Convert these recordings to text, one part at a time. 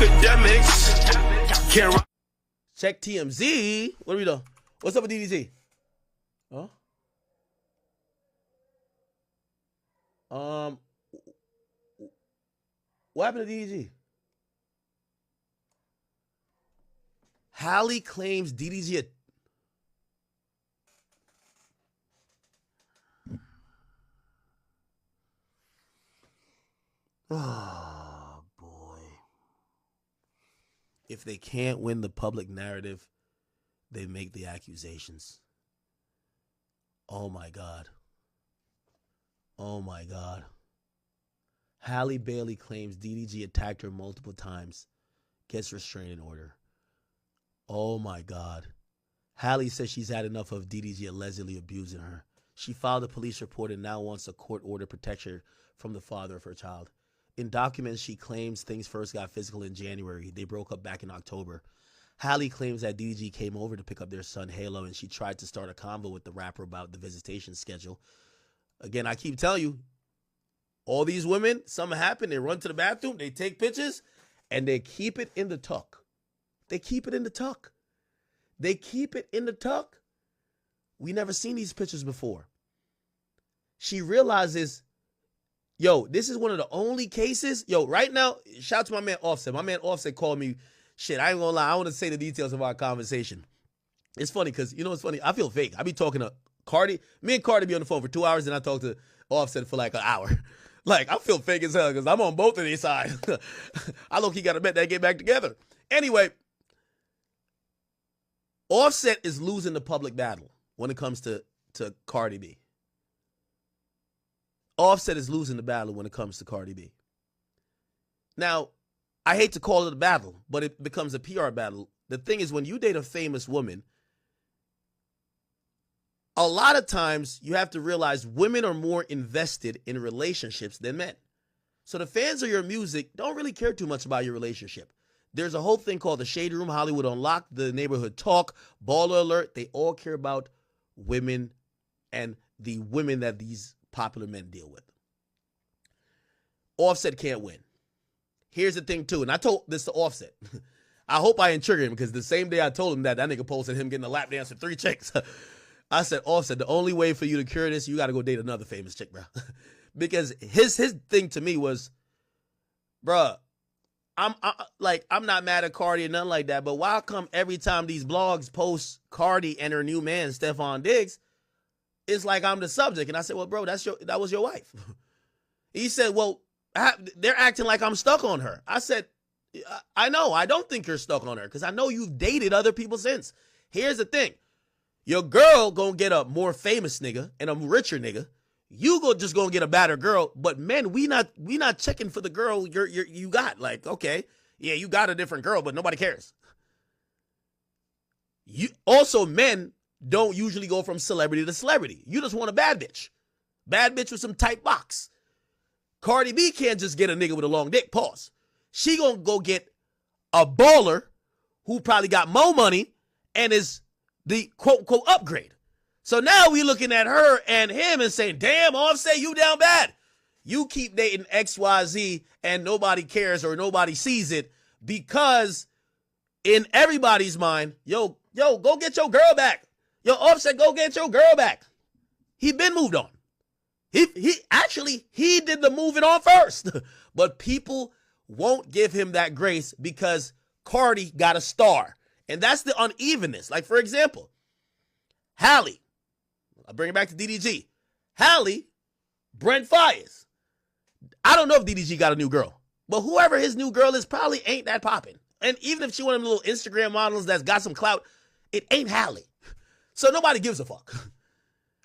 academics. Can't Check TMZ. What are we doing? What's up with DDG? Huh? What happened to DDG? Hallie claims DDG. Oh, boy. If they can't win the public narrative, they make the accusations. Oh, my God. Oh, my God. Halle Bailey claims DDG attacked her multiple times. Gets restraining order. Oh, my God. Halle says she's had enough of DDG allegedly abusing her. She filed a police report and now wants a court order to protect her from the father of her child. In documents, she claims things first got physical in January. They broke up back in October. Halle claims that DDG came over to pick up their son, Halo, and she tried to start a convo with the rapper about the visitation schedule. Again, I keep telling you, all these women, something happened, they run to the bathroom, they take pictures, and they keep it in the tuck. They keep it in the tuck. They keep it in the tuck. We never seen these pictures before. She realizes, yo, this is one of the only cases. Yo, right now, shout out to my man Offset. My man Offset called me, shit, I ain't gonna lie, I want to say the details of our conversation. It's funny because, you know what's funny? I feel fake. I be talking to Cardi. Me and Cardi be on the phone for 2 hours, and I talk to Offset for like an hour. Like, I feel fake as hell because I'm on both of these sides. I low-key got to bet they get back together. Anyway, Offset is losing the public battle when it comes to Cardi B. Offset is losing the battle when it comes to Cardi B. Now, I hate to call it a battle, but it becomes a PR battle. The thing is, when you date a famous woman, a lot of times you have to realize women are more invested in relationships than men. So the fans of your music don't really care too much about your relationship. There's a whole thing called the Shade Room, Hollywood Unlocked, the Neighborhood Talk, Baller Alert. They all care about women and the women that these popular men deal with. Offset can't win. Here's the thing, too, and I told this to Offset. I hope I ain't trigger him because the same day I told him that nigga posted him getting a lap dance with 3 chicks. I said, Offset, the only way for you to cure this, you got to go date another famous chick, bro. Because his thing to me was, bruh, I'm not mad at Cardi or nothing like that, but why come every time these blogs post Cardi and her new man, Stephon Diggs, it's like I'm the subject? And I said, well, bro, that was your wife. He said, well, they're acting like I'm stuck on her. I said, I know. I don't think you're stuck on her because I know you've dated other people since. Here's the thing. Your girl gonna get a more famous nigga and a richer nigga. You just gonna get a better girl. But men, we not checking for the girl you got. Like, okay, yeah, you got a different girl, but nobody cares. Also, men don't usually go from celebrity to celebrity. You just want a bad bitch. Bad bitch with some tight box. Cardi B can't just get a nigga with a long dick. Pause. She gonna go get a baller who probably got more money and is the quote-unquote upgrade. So now we looking at her and him and saying, damn, Offset, you down bad. You keep dating XYZ and nobody cares or nobody sees it because in everybody's mind, yo, go get your girl back. Yo, Offset, go get your girl back. He been moved on. He did the moving on first. But people won't give him that grace because Cardi got a star. And that's the unevenness. Like, for example, Halle. I'll bring it back to DDG. Halle, Brent Fires. I don't know if DDG got a new girl. But whoever his new girl is probably ain't that popping. And even if she one of them little Instagram models that's got some clout, it ain't Halle. So nobody gives a fuck.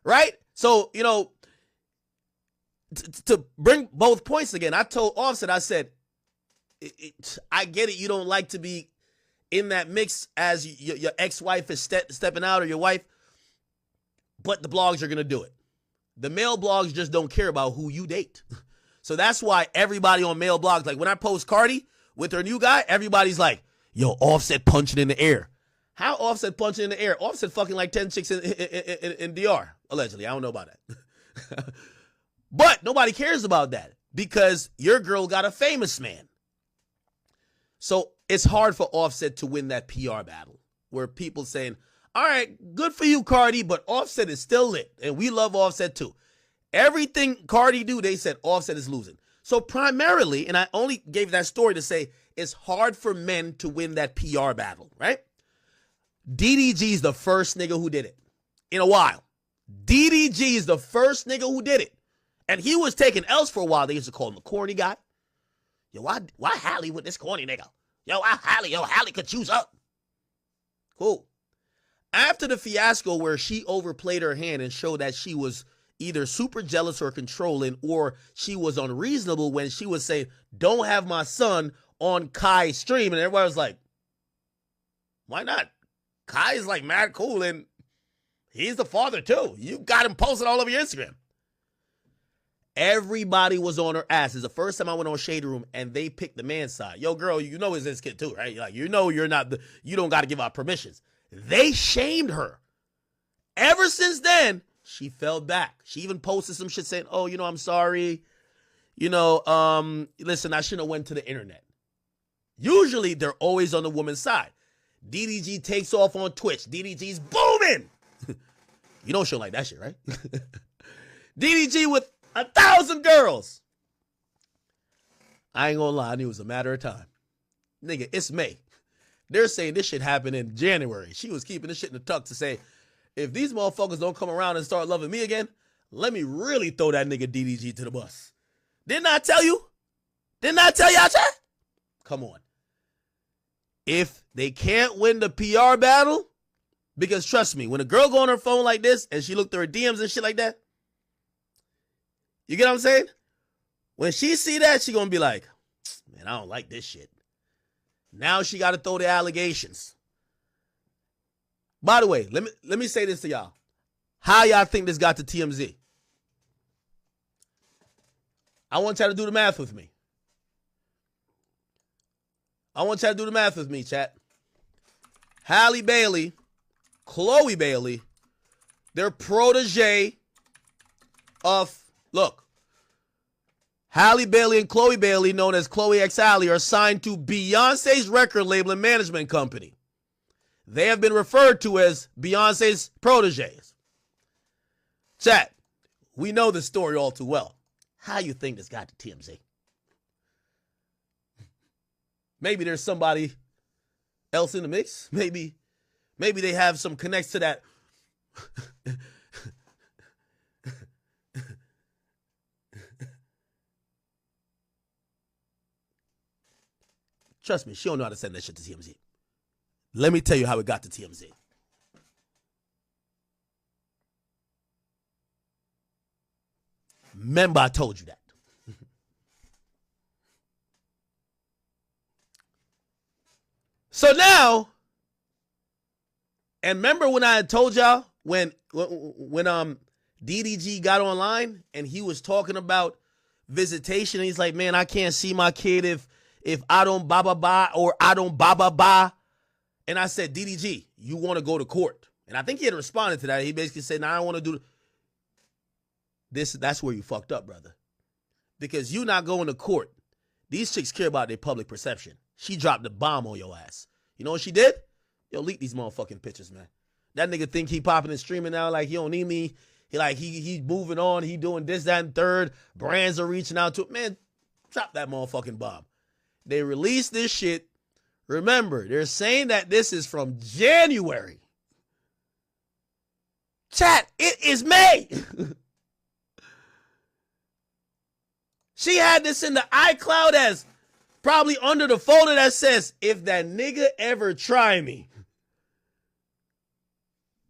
Right? So, you know, to bring both points again, I told Offset, I said, I get it. You don't like to be in that mix as your ex-wife is stepping out or your wife, but the blogs are going to do it. The male blogs just don't care about who you date. So that's why everybody on male blogs, like when I post Cardi with her new guy, everybody's like, yo, Offset punching in the air. How Offset punching in the air? Offset fucking like 10 chicks in DR, allegedly. I don't know about that. But nobody cares about that because your girl got a famous man. So it's hard for Offset to win that PR battle where people saying, all right, good for you, Cardi, but Offset is still lit, and we love Offset too. Everything Cardi do, they said Offset is losing. So primarily, and I only gave that story to say it's hard for men to win that PR battle, right? DDG is the first nigga who did it in a while. DDG is the first nigga who did it. And he was taking L's for a while. They used to call him the corny guy. Yo, why Halle with this corny nigga? Yo, Halle could choose up. Cool. After the fiasco where she overplayed her hand and showed that she was either super jealous or controlling, or she was unreasonable when she was saying, don't have my son on Kai's stream. And everybody was like, why not? Kai is like mad cool and he's the father too. You got him posted all over your Instagram. Everybody was on her ass. It's the first time I went on Shade Room and they picked the man's side. Yo, girl, you know it's this kid too, right? Like, you know you don't got to give out permissions. They shamed her. Ever since then, she fell back. She even posted some shit saying, oh, I'm sorry. Listen, I shouldn't have went to the internet. Usually, they're always on the woman's side. DDG takes off on Twitch. DDG's booming. You don't show like that shit, right? DDG with 1,000 girls. I ain't gonna lie, I knew it was a matter of time. Nigga, it's May. They're saying this shit happened in January. She was keeping this shit in the tuck to say, if these motherfuckers don't come around and start loving me again, let me really throw that nigga DDG to the bus. Didn't I tell you? Didn't I tell y'all, chat? Come on. If they can't win the PR battle, because trust me, when a girl go on her phone like this and she look through her DMs and shit like that, you get what I'm saying? When she see that, she gonna be like, man, I don't like this shit. Now she got to throw the allegations. By the way, let me say this to y'all. How y'all think this got to TMZ? I want y'all to do the math with me. Chat. Halle Bailey, Chloe Bailey, they're protege of, look, Halle Bailey and Chloe Bailey, known as Chloe X Halle, are signed to Beyonce's record label and management company. They have been referred to as Beyonce's proteges. Chat, we know this story all too well. How you think this got to TMZ? Maybe there's somebody else in the mix. Maybe they have some connects to that. Trust me, she don't know how to send that shit to TMZ. Let me tell you how it got to TMZ. Remember, I told you that. So now, and remember when I had told y'all when DDG got online and he was talking about visitation and he's like, man, I can't see my kid if I don't ba or I don't ba. And I said, DDG, you want to go to court? And I think he had responded to that. He basically said, I don't want to do this. That's where you fucked up, brother. Because you not going to court. These chicks care about their public perception. She dropped the bomb on your ass. You know what she did? Yo, leak these motherfucking pictures, man. That nigga think he popping and streaming now like he don't need me. He's moving on. He doing this, that, and third. Brands are reaching out to him. Man, drop that motherfucking bomb. They released this shit. Remember, they're saying that this is from January. Chat, it is May. She had this in the iCloud as probably under the folder that says, if that nigga ever try me.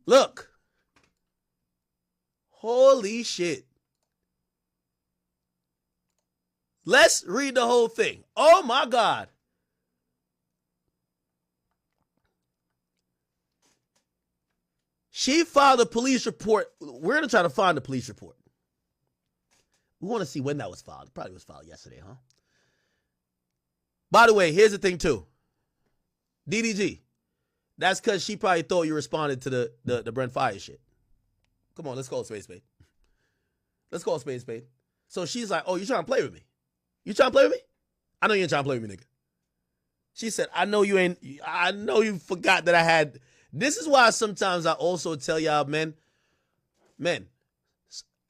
Look. Holy shit. Let's read the whole thing. Oh my God. She filed a police report. We're going to try to find the police report. We want to see when that was filed. It probably was filed yesterday, huh? By the way, here's the thing too. DDG. That's because she probably thought you responded to the Brent Fire shit. Come on, let's call it spade. Let's call it spade. So she's like, oh, you trying to play with me? You trying to play with me? I know you ain't trying to play with me, nigga. She said, I know you forgot that I had. This is why sometimes I also tell y'all, men,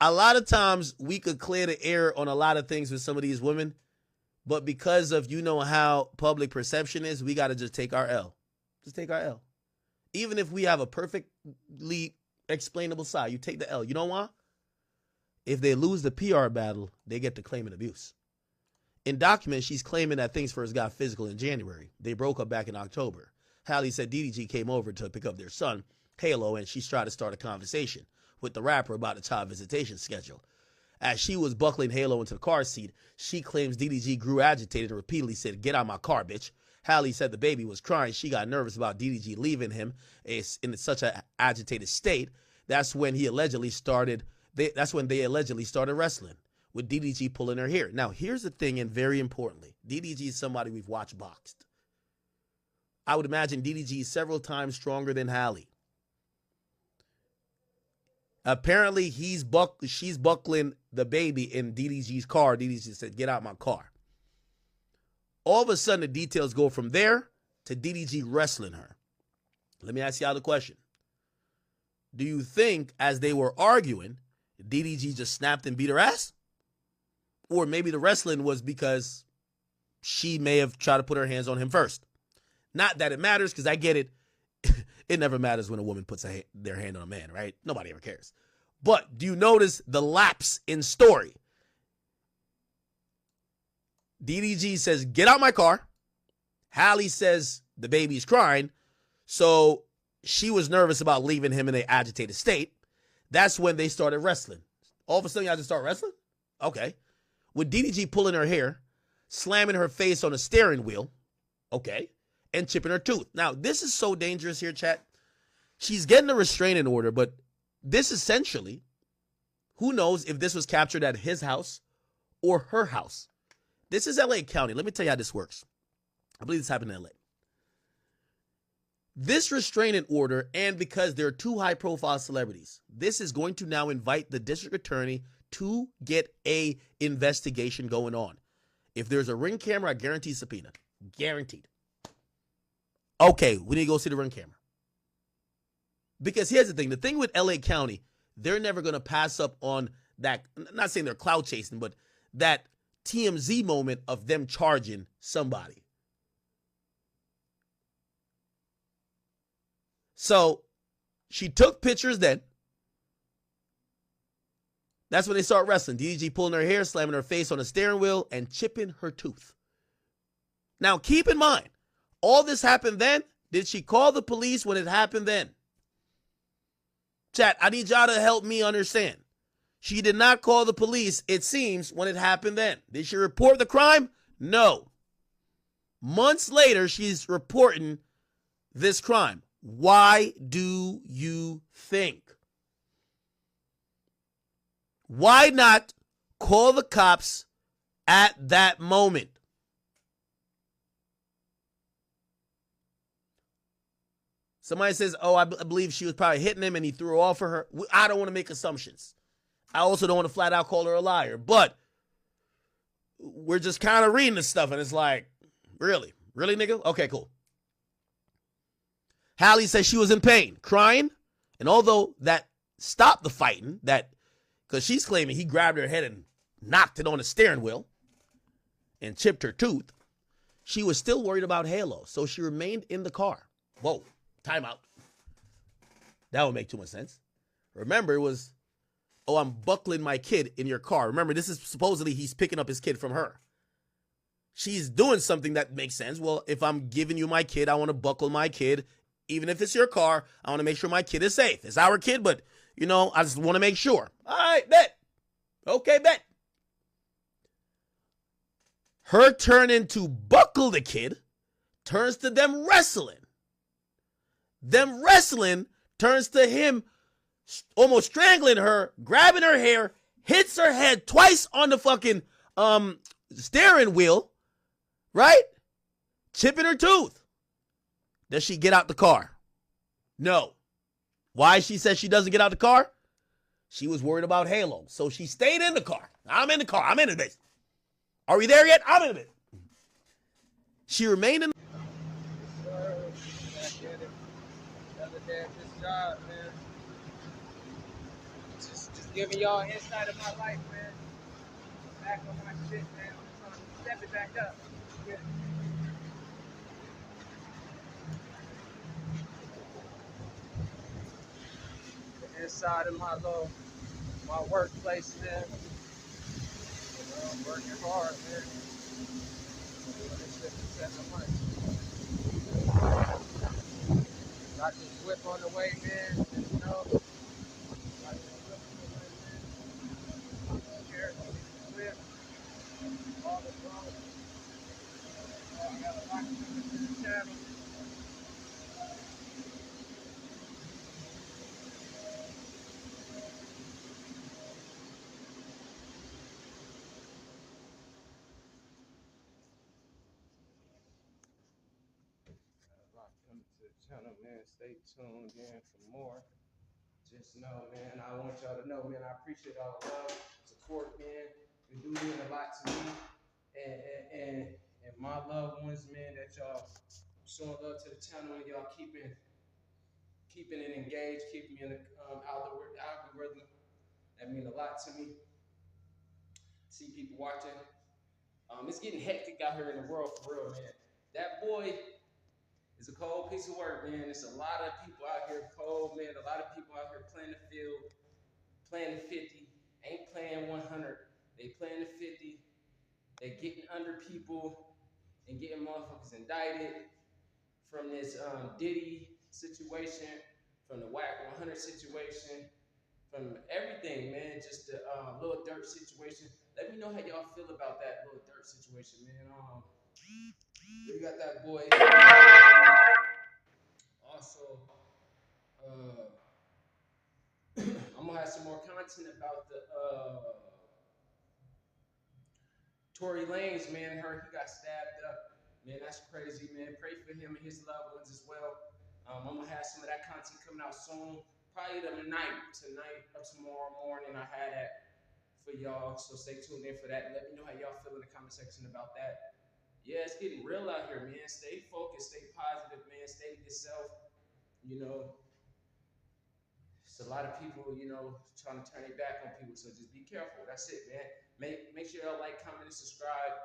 a lot of times we could clear the air on a lot of things with some of these women, but because of how public perception is, we got to just take our L. Just take our L. Even if we have a perfectly explainable side, you take the L. You know why? If they lose the PR battle, they get to claim an abuse. In documents, she's claiming that things first got physical in January. They broke up back in October. Hallie said DDG came over to pick up their son, Halo, and she tried to start a conversation with the rapper about the child visitation schedule. As she was buckling Halo into the car seat, she claims DDG grew agitated and repeatedly said, "Get out my car, bitch." Hallie said the baby was crying. She got nervous about DDG leaving him in such an agitated state. That's when they allegedly started wrestling, with DDG pulling her hair. Now, here's the thing, and very importantly, DDG is somebody we've watched boxed. I would imagine DDG is several times stronger than Hallie. Apparently, she's buckling the baby in DDG's car. DDG said, "Get out my car." All of a sudden, the details go from there to DDG wrestling her. Let me ask y'all the question. Do you think, as they were arguing, DDG just snapped and beat her ass? Or maybe the wrestling was because she may have tried to put her hands on him first. Not that it matters, because I get it. It never matters when a woman puts their hand on a man, right? Nobody ever cares. But do you notice the lapse in story? DDG says, "Get out my car." Hallie says the baby's crying. So she was nervous about leaving him in an agitated state. That's when they started wrestling. All of a sudden, y'all just start wrestling? Okay. With DDG pulling her hair, slamming her face on a steering wheel. Okay. And chipping her tooth. Now, this is so dangerous here, chat. She's getting a restraining order, but this essentially, who knows if this was captured at his house or her house. This is LA County. Let me tell you how this works. I believe this happened in LA. This restraining order, and because there are two high-profile celebrities, this is going to now invite the district attorney to get a investigation going on. If there's a Ring camera, I guarantee subpoena. Guaranteed. Okay, we need to go see the Ring camera. Because here's the thing with LA County, they're never going to pass up on that, I'm not saying they're clout chasing, but that TMZ moment of them charging somebody. So she took pictures then. That's when they start wrestling. DDG pulling her hair, slamming her face on the steering wheel, and chipping her tooth. Now, keep in mind, all this happened then. Did she call the police when it happened then? Chat, I need y'all to help me understand. She did not call the police, it seems, when it happened then. Did she report the crime? No. Months later, she's reporting this crime. Why do you think? Why not call the cops at that moment? Somebody says, "Oh, I believe she was probably hitting him and he threw off for her." I don't want to make assumptions. I also don't want to flat out call her a liar. But we're just kind of reading this stuff and it's like, really? Really, nigga? Okay, cool. Hallie says she was in pain, crying. And although that stopped the fighting, because she's claiming he grabbed her head and knocked it on the steering wheel and chipped her tooth, she was still worried about Halo. So she remained in the car. Whoa. Time out. That would make too much sense. Remember, it was, "Oh, I'm buckling my kid in your car." Remember, this is supposedly he's picking up his kid from her. She's doing something that makes sense. Well, if I'm giving you my kid, I want to buckle my kid. Even if it's your car, I want to make sure my kid is safe. It's our kid, but, I just want to make sure. All right, bet. Okay, bet. Her turning to buckle the kid turns to them wrestling. Them wrestling turns to him almost strangling her, grabbing her hair, hits her head twice on the fucking steering wheel, right? Chipping her tooth. Does she get out the car? No. Why she says she doesn't get out the car? She was worried about Halo, so she stayed in the car. I'm in the car. I'm in the base. Are we there yet? I'm in it. She remained in. Another day at this job, man. Just giving y'all insight of my life, man. Back on my shit, man. I'm trying to step it back up. Yeah. The inside of my workplace, man. You know, I'm working hard, man. Doing this shit for 7 months. Got this whip on the way, man. You know, got this whip on the way, man. Here, whip, all the drums. I got a lot coming to the channel. Coming to the channel, man. Stay tuned in for more. Just know, man, I want y'all to know, man, I appreciate all the love, support, man. You do mean a lot to me and my loved ones, man, that y'all showing love to the channel and y'all keeping it engaged, keeping me in the algorithm. That mean a lot to me. See people watching. It's getting hectic out here in the world for real, man. That boy it's a cold piece of work, man. It's a lot of people out here cold, man. A lot of people out here playing the field, playing the 50, ain't playing 100. They playing the 50. They getting under people and getting motherfuckers indicted from this Diddy situation, from the Whack 100 situation, from everything, man. Just the Lil Durk situation. Let me know how y'all feel about that Lil Durk situation, man. We got that boy. Also, I'm gonna have some more content about the Tory Lanez, man. He got stabbed up. Man, that's crazy, man. Pray for him and his loved ones as well. I'm gonna have some of that content coming out soon. Probably tonight or tomorrow morning. I had that for y'all, so stay tuned in for that. Let me know how y'all feel in the comment section about that. Yeah, it's getting real out here, man. Stay focused, stay positive, man. Stay to yourself. You know, it's a lot of people, trying to turn their back on people. So just be careful. That's it, man. Make sure y'all like, comment, and subscribe.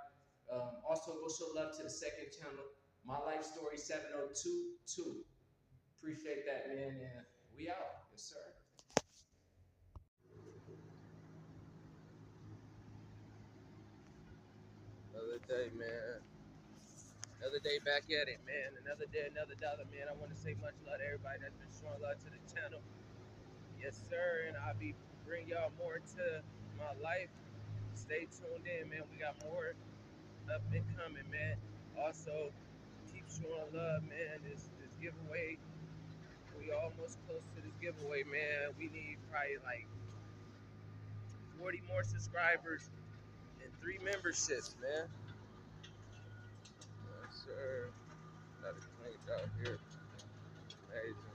Also, go show love to the second channel, My Life Story 7022. Appreciate that, man. And we out. Yes, sir. Another day, man. Another day back at it, man. Another day, another dollar, man. I want to say much love to everybody that's been showing love to the channel. Yes, sir. And I'll be bringing y'all more to my life. Stay tuned in, man. We got more up and coming, man. Also, keep showing love, man. This giveaway, we almost close to this giveaway, man. We need probably like 40 more subscribers and 3 memberships, man. Yes, sir. Got it cleaned out here. Amazing.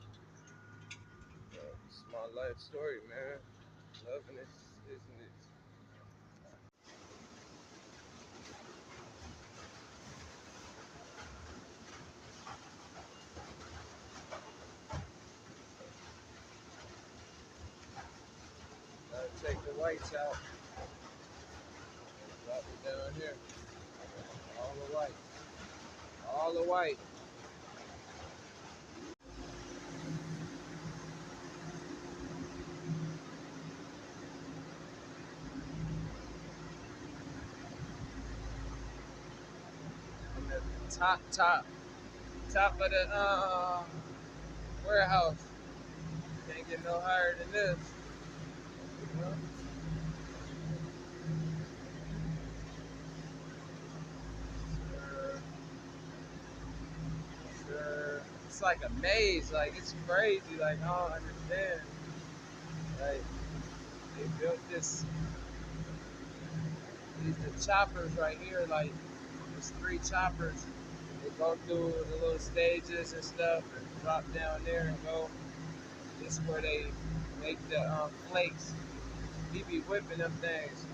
It's my life story, man. Loving this, isn't it? Gotta take the whites out. Drop it down here. All the white. All the white. I'm at the top of the warehouse. Can't get no higher than this. You know? Sure. It's like a maze, like it's crazy, like I don't understand. Like they built these the choppers right here, like there's 3 choppers. They go through the little stages and stuff and drop down there and go. This is where they make the flakes. We be whipping them things.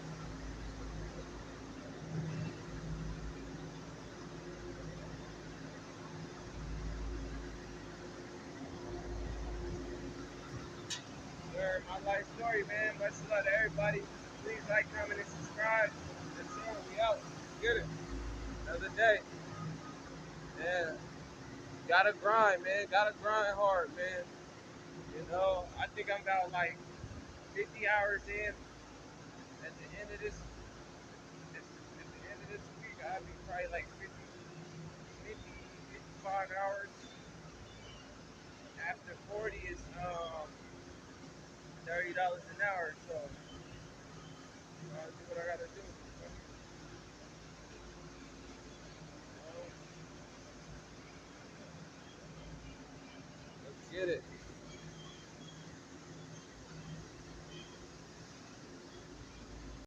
Much love to everybody. Please like, comment, and subscribe. Yes, sir. We out. Let's get it. Another day. Yeah. Gotta grind, man. Gotta grind hard, man. You know, I think I'm about like 50 hours in. At the end of this, week, I'll be probably like 55 hours. After 40 is $30 an hour. So I'll do what I gotta do. Let's get it.